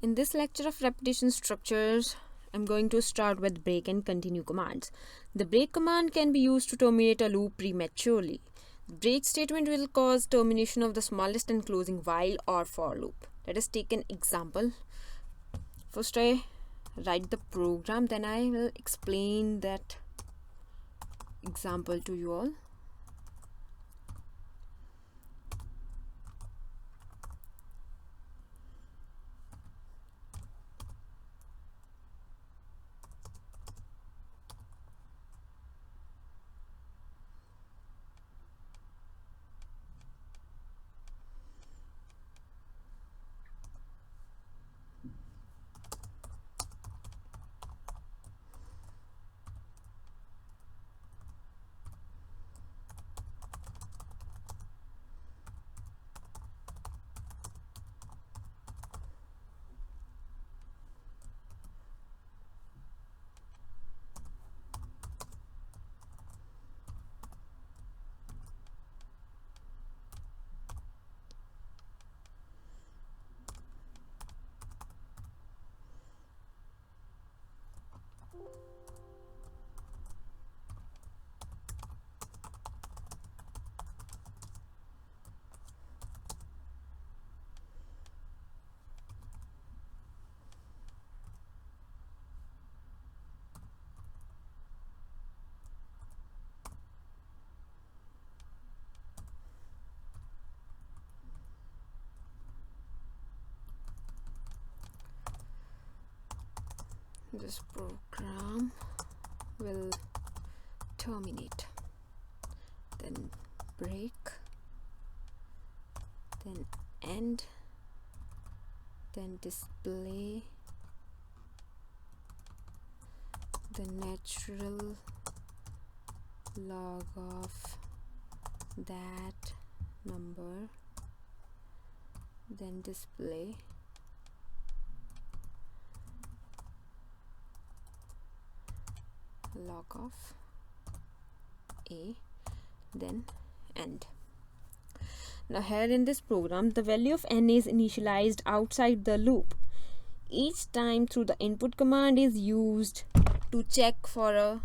In this lecture of repetition structures, I'm going to start with break and continue commands. The break command can be used to terminate a loop prematurely. The break statement will cause termination of the smallest and closing while or for loop. Let us take an example. First I write the program, then I will explain that example to you all. This program will terminate, then break, then end, then display the natural log of that number, then display log of a, then end. Now here in this program, the value of n is initialized outside the loop. Each time through the input command is used to check for a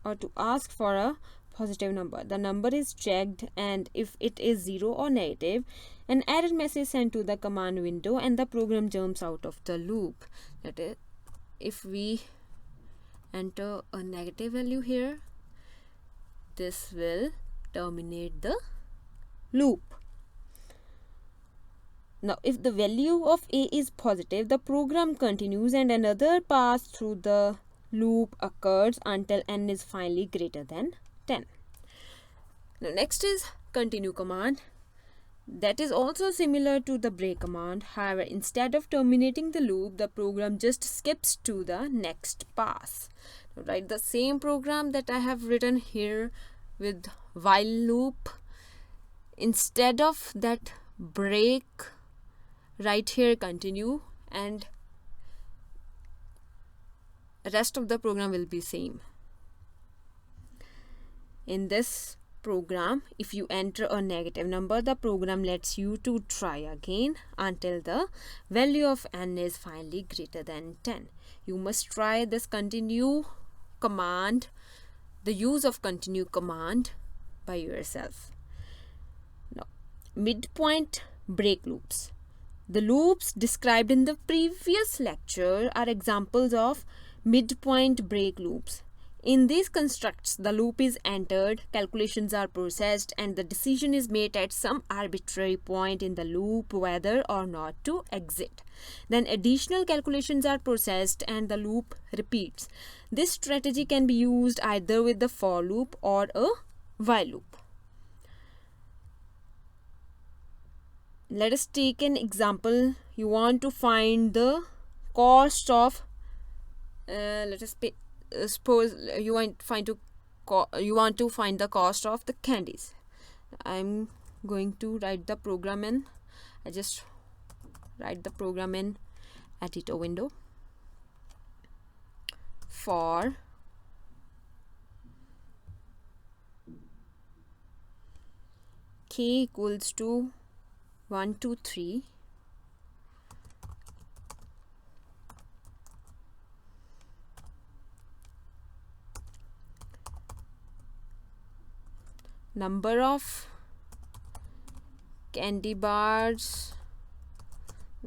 or to ask for a positive number. The number is checked, and if it is 0 or negative, an error message sent to the command window and the program jumps out of the loop. That is, if we enter a negative value here, this will terminate the loop. Now if the value of a is positive, the program continues and another pass through the loop occurs until n is finally greater than 10. Now next is continue command. That is also similar to the break command. However, instead of terminating the loop, the program just skips to the next pass. Now, write the same program that I have written here with while loop. Instead of that break, write here continue, and rest of the program will be same. In this program, if you enter a negative number, the program lets you to try again until the value of n is finally greater than 10. You must try this continue command, the use of continue command by yourself. Now, midpoint break loops. The loops described in the previous lecture are examples of midpoint break loops. In these constructs, the loop is entered, calculations are processed, and the decision is made at some arbitrary point in the loop whether or not to exit. Then additional calculations are processed and the loop repeats. This strategy can be used either with the for loop or a while loop. Let us take an example. You want to find the cost of suppose you want to find the cost of the candies. I'm going to write the program in. I just write the program in editor window. For k equals to 1 2 3, number of candy bars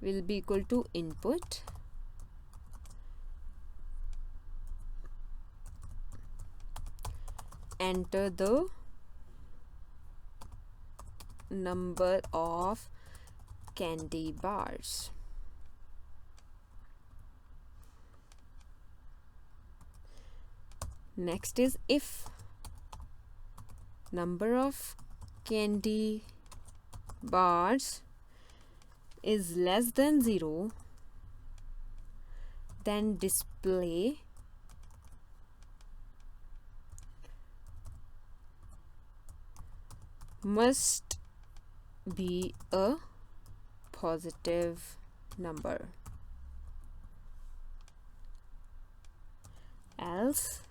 will be equal to input enter the number of candy bars. Next is if number of candy bars is less than 0, then display must be a positive number, else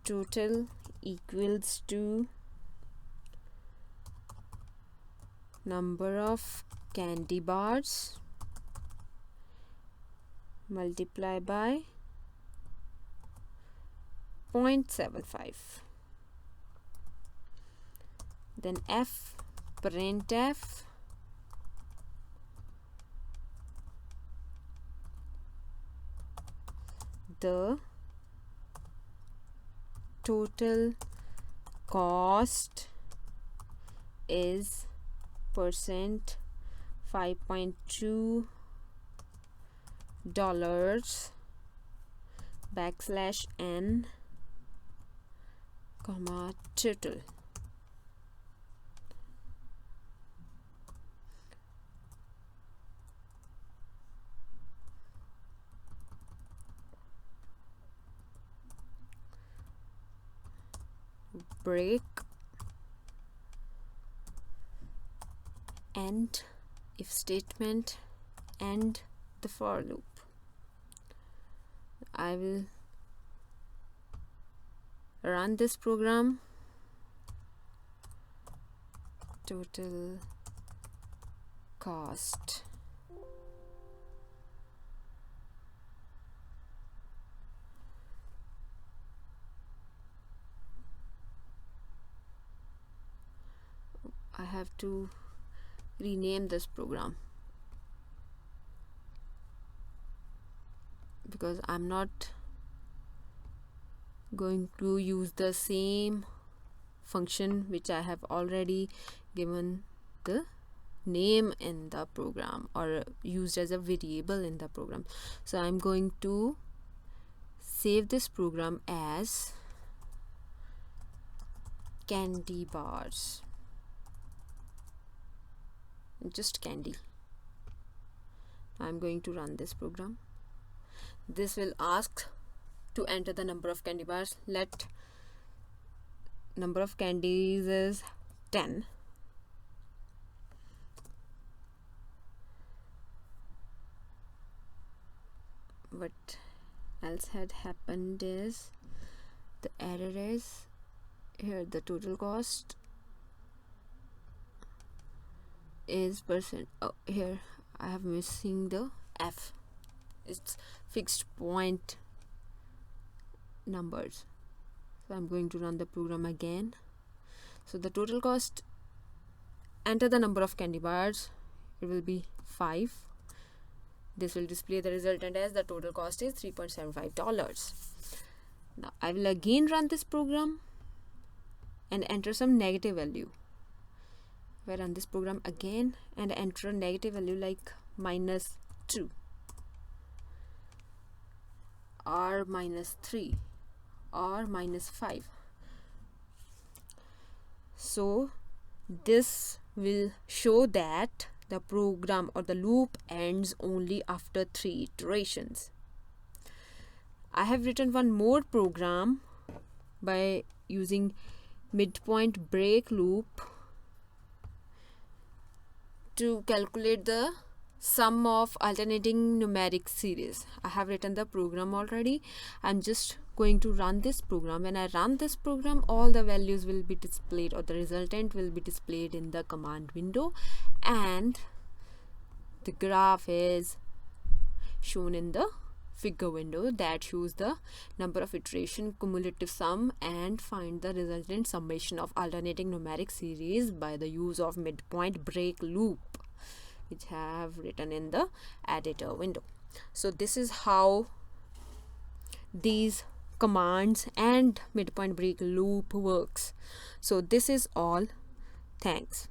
total equals to number of candy bars multiply by 0.75. Then f printf the total cost is percent $5.2 backslash n comma total. Break end if statement and the for loop. I will run this program. Total cost I have to rename this program because I'm not going to use the same function which I have already given the name in the program or used as a variable in the program. So I'm going to save this program as candy bars, just candy. I'm going to run this program. This will ask to enter the number of candy bars. Let number of candies is 10. What else had happened is the error is here, the total cost is percent. Oh, here I have missing the f. It's fixed point numbers. So I'm going to run the program again. So the total cost, enter the number of candy bars, it will be 5. This will display the resultant as the total cost is $3.75. Now I will again run this program and enter some negative value. I run this program again and enter a negative value like -2 or -3 or -5. So this will show that the program or the loop ends only after 3 iterations. I have written one more program by using midpoint break loop to calculate the sum of alternating numeric series. I have written the program already. I'm just going to run this program. When I run this program, all the values will be displayed, or the resultant will be displayed in the command window, and the graph is shown in the figure window that shows the number of iteration, cumulative sum, and find the resultant summation of alternating numeric series by the use of midpoint break loop, which I have written in the editor window. So this is how these commands and midpoint break loop works. So this is all. Thanks.